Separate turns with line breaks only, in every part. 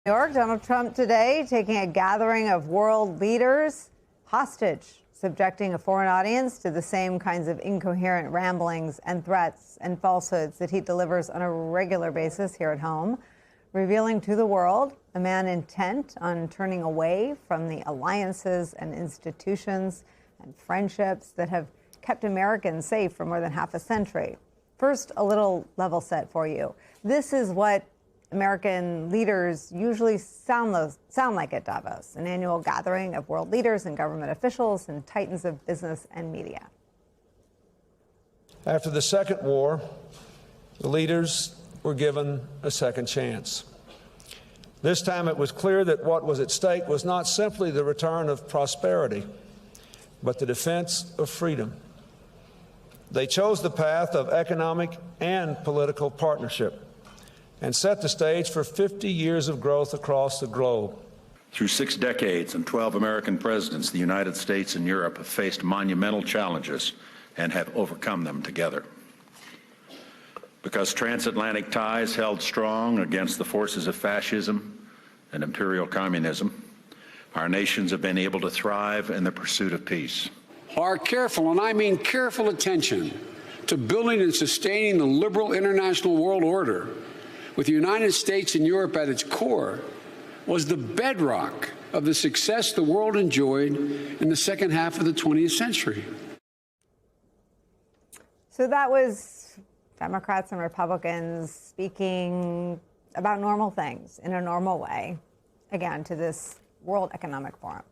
New York, Donald Trump today taking a gathering of world leaders hostage, subjecting a foreign audience to the same kinds of incoherent ramblings and threats and falsehoods that he delivers on a regular basis here at home, revealing to the world a man intent on turning away from the alliances and institutions and friendships that have kept Americans safe for more than half a century. First, a little level set for you. This is what American leaders usually sound like at Davos, an annual gathering of world leaders and government officials and titans of business and media.
After the Second War, the leaders were given a second chance. This time it was clear that what was at stake was not simply the return of prosperity, but the defense of freedom. They chose the path of economic and political partnership and set the stage for 50 years of growth across the globe.
Through 6 decades and 12 American presidents, the United States and Europe have faced monumental challenges and have overcome them together. Because transatlantic ties held strong against the forces of fascism and imperial communism, our nations have been able to thrive in the pursuit of peace.
Our careful, and I mean careful, attention to building and sustaining the liberal international world order with the United States and Europe at its core was the bedrock of the success the world enjoyed in the second half of the 20th century.
So that was Democrats and Republicans speaking about normal things in a normal way, again, to this World Economic Forum.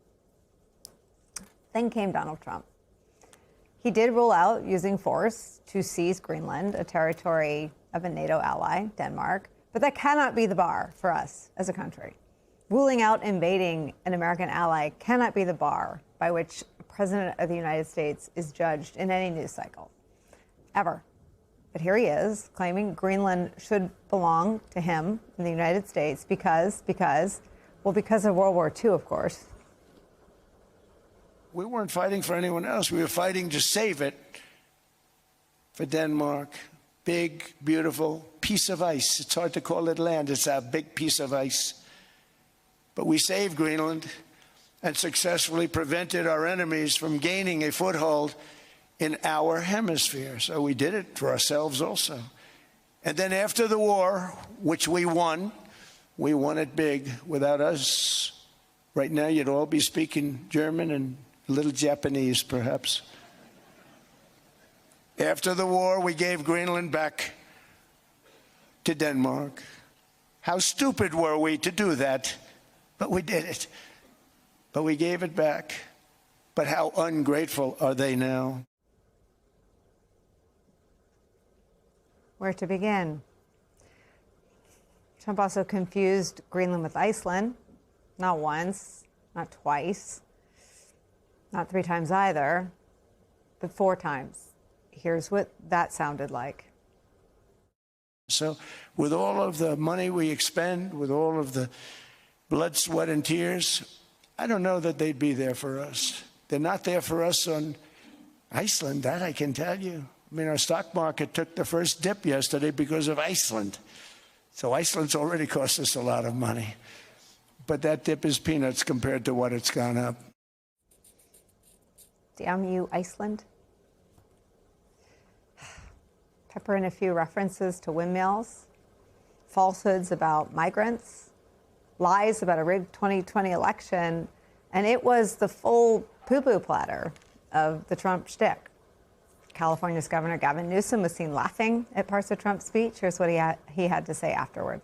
Then came Donald Trump. He did rule out using force to seize Greenland, a territory of a NATO ally, Denmark, but that cannot be the bar for us as a country. Ruling out invading an American ally cannot be the bar by which the President of the United States is judged in any news cycle, ever. But here he is, claiming Greenland should belong to him in the United States because of World War II, of course.
We weren't fighting for anyone else. We were fighting to save it for Denmark. Big, beautiful piece of ice. It's hard to call it land. It's a big piece of ice. But we saved Greenland and successfully prevented our enemies from gaining a foothold in our hemisphere. So we did it for ourselves also. And then after the war, which we won it big. Without us, right now you'd all be speaking German and a little Japanese, perhaps. After the war, we gave Greenland back to Denmark. How stupid were we to do that? But we did it. But we gave it back. But how ungrateful are they now?
Where to begin? Trump also confused Greenland with Iceland. Not once, not twice, not 3 times either, but 4 times. Here's what that sounded like.
So with all of the money we expend, with all of the blood, sweat, and tears, I don't know that they'd be there for us. They're not there for us on Iceland, that I can tell you. I mean, our stock market took the first dip yesterday because of Iceland. So Iceland's already cost us a lot of money. But that dip is peanuts compared to what it's gone up.
Damn you, Iceland. Pepper in a few references to windmills, falsehoods about migrants, lies about a rigged 2020 election, and it was the full poo-poo platter of the Trump shtick. California's Governor Gavin Newsom was seen laughing at parts of Trump's speech. Here's what he had to say afterward.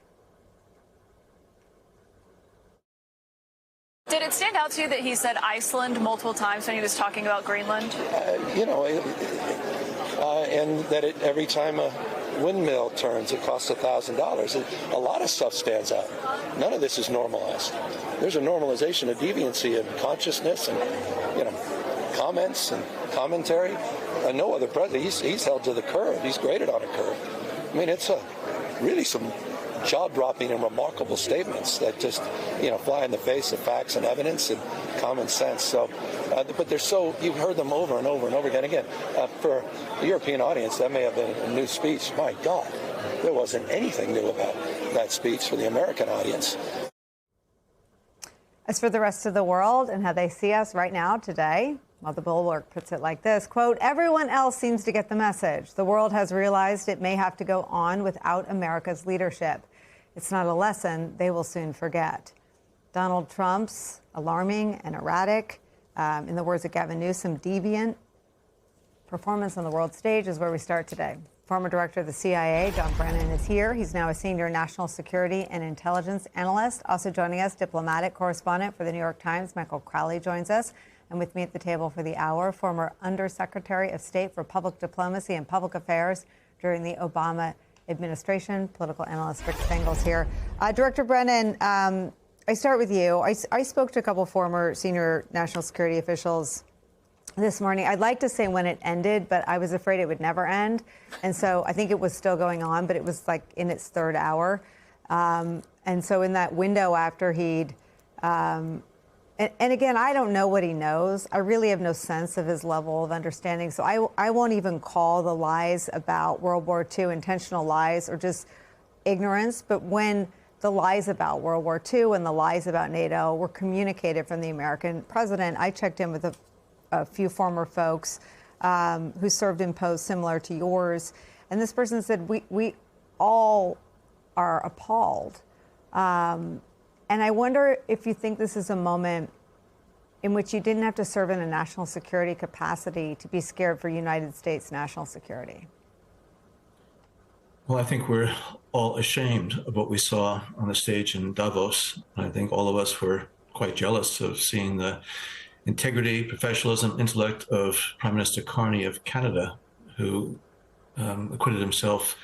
Did it stand out to you that he said Iceland multiple times when he was talking about Greenland?
And that every time a windmill turns, it costs $1,000. A lot of stuff stands out. None of this is normalized. There's a normalization of deviancy and consciousness and, comments and commentary. No other president, he's held to the curve. He's graded on a curve. I mean, it's really some jaw-dropping and remarkable statements that just, fly in the face of facts and evidence and common sense. So, but they're you've heard them over and over and over again. For the European audience, that may have been a new speech. My God, there wasn't anything new about that speech for the American audience.
As for the rest of the world and how they see us right now, today, well, the Bulwark puts it like this, quote, everyone else seems to get the message. The world has realized it may have to go on without America's leadership. It's not a lesson they will soon forget. Donald Trump's alarming and erratic, in the words of Gavin Newsom, deviant performance on the world stage is where we start today. Former director of the CIA, John Brennan, is here. He's now a senior national security and intelligence analyst. Also joining us, diplomatic correspondent for the New York Times, Michael Crowley, joins us. And with me at the table for the hour, former Undersecretary of State for Public Diplomacy and Public Affairs during the Obama administration, political analyst Rick Spangles here. Director Brennan, I start with you. I spoke to a couple former senior national security officials this morning. I'd like to say when it ended, but I was afraid it would never end. And so I think it was still going on, but it was like in its third hour. And so in that window after he'd, and again, I don't know what he knows. I really have no sense of his level of understanding. So I won't even call the lies about World War II intentional lies or just ignorance. But when the lies about World War II and the lies about NATO were communicated from the American president, I checked in with a few former folks who served in posts similar to yours. And this person said, we all are appalled. And I wonder if you think this is a moment in which you didn't have to serve in a national security capacity to be scared for United States national security.
Well, I think we're all ashamed of what we saw on the stage in Davos. I think all of us were quite jealous of seeing the integrity, professionalism, intellect of Prime Minister Carney of Canada, who acquitted himself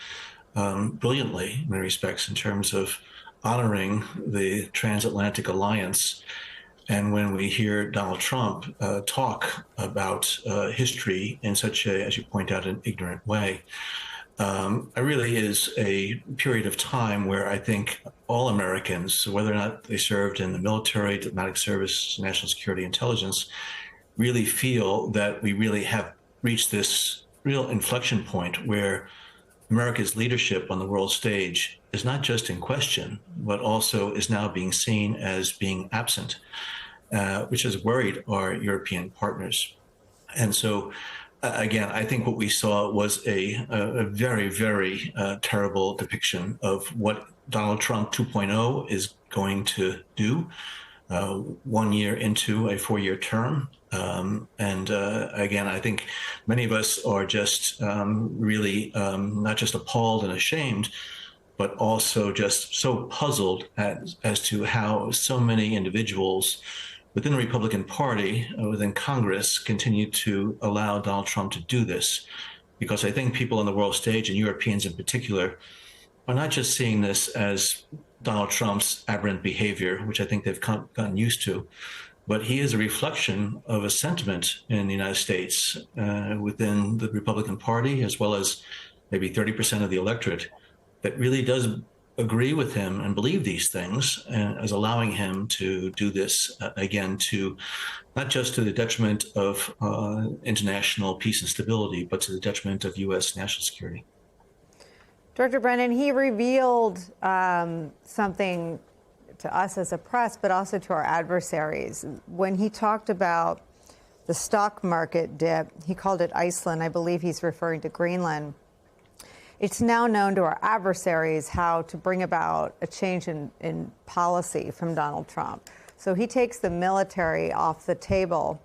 brilliantly in many respects in terms of honoring the transatlantic alliance. And when we hear Donald Trump talk about history in such a, as you point out, an ignorant way, it really is a period of time where I think all Americans, whether or not they served in the military, diplomatic service, national security, intelligence, really feel that we really have reached this real inflection point where America's leadership on the world stage is not just in question, but also is now being seen as being absent, which has worried our European partners. And so, again, I think what we saw was a very, very terrible depiction of what Donald Trump 2.0 is going to do 1 year into a 4-year term. Again, I think many of us are just really not just appalled and ashamed, but also just so puzzled as to how so many individuals within the Republican Party, within Congress, continue to allow Donald Trump to do this. Because I think people on the world stage, and Europeans in particular, are not just seeing this as Donald Trump's aberrant behavior, which I think they've gotten used to, but he is a reflection of a sentiment in the United States within the Republican Party, as well as maybe 30% of the electorate, that really does agree with him and believe these things, as allowing him to do this again, to not just to the detriment of international peace and stability, but to the detriment of U.S. national security.
Director Brennan, he revealed something to us as a press, but also to our adversaries. When he talked about the stock market dip, he called it Iceland. I believe he's referring to Greenland. It's now known to our adversaries how to bring about a change in policy from Donald Trump. So he takes the military off the table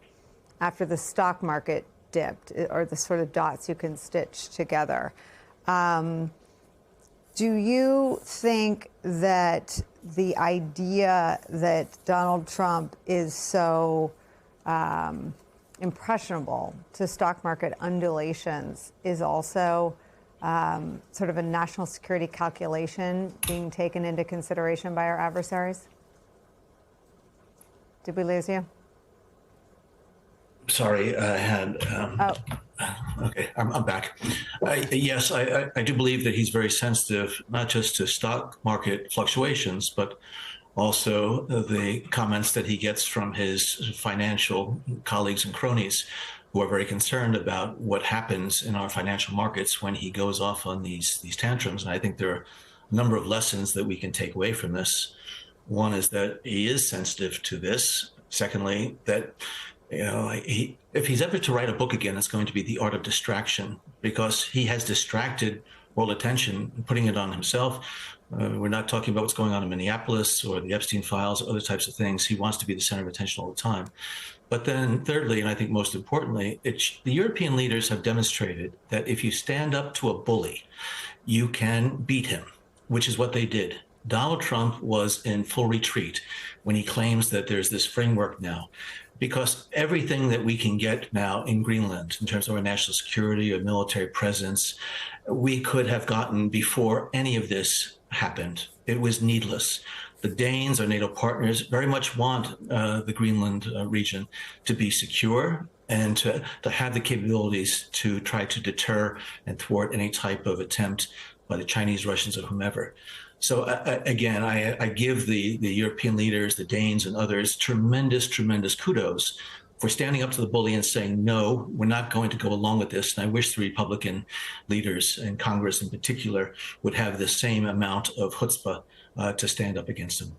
after the stock market dipped, or the sort of dots you can stitch together. Do you think that the idea that Donald Trump is so impressionable to stock market undulations is also sort of a national security calculation being taken into consideration by our adversaries? Did we lose you?
Sorry, I had. Okay, I'm back. Yes, I do believe that he's very sensitive, not just to stock market fluctuations, but also the comments that he gets from his financial colleagues and cronies, who are very concerned about what happens in our financial markets when he goes off on these tantrums. And I think there are a number of lessons that we can take away from this. One is that he is sensitive to this. Secondly, that if he's ever to write a book again, it's going to be The Art of Distraction, because he has distracted world attention, putting it on himself. We're not talking about what's going on in Minneapolis or the Epstein files, or other types of things. He wants to be the center of attention all the time. But then thirdly, and I think most importantly, the European leaders have demonstrated that if you stand up to a bully, you can beat him, which is what they did. Donald Trump was in full retreat when he claims that there's this framework now, because everything that we can get now in Greenland in terms of our national security or military presence, we could have gotten before any of this happened. It was needless. The Danes, our NATO partners, very much want the Greenland region to be secure and to have the capabilities to try to deter and thwart any type of attempt by the Chinese, Russians, or whomever. So again, I give the European leaders, the Danes and others, tremendous kudos for standing up to the bully and saying, no, we're not going to go along with this. And I wish the Republican leaders in Congress in particular would have the same amount of chutzpah to stand up against him.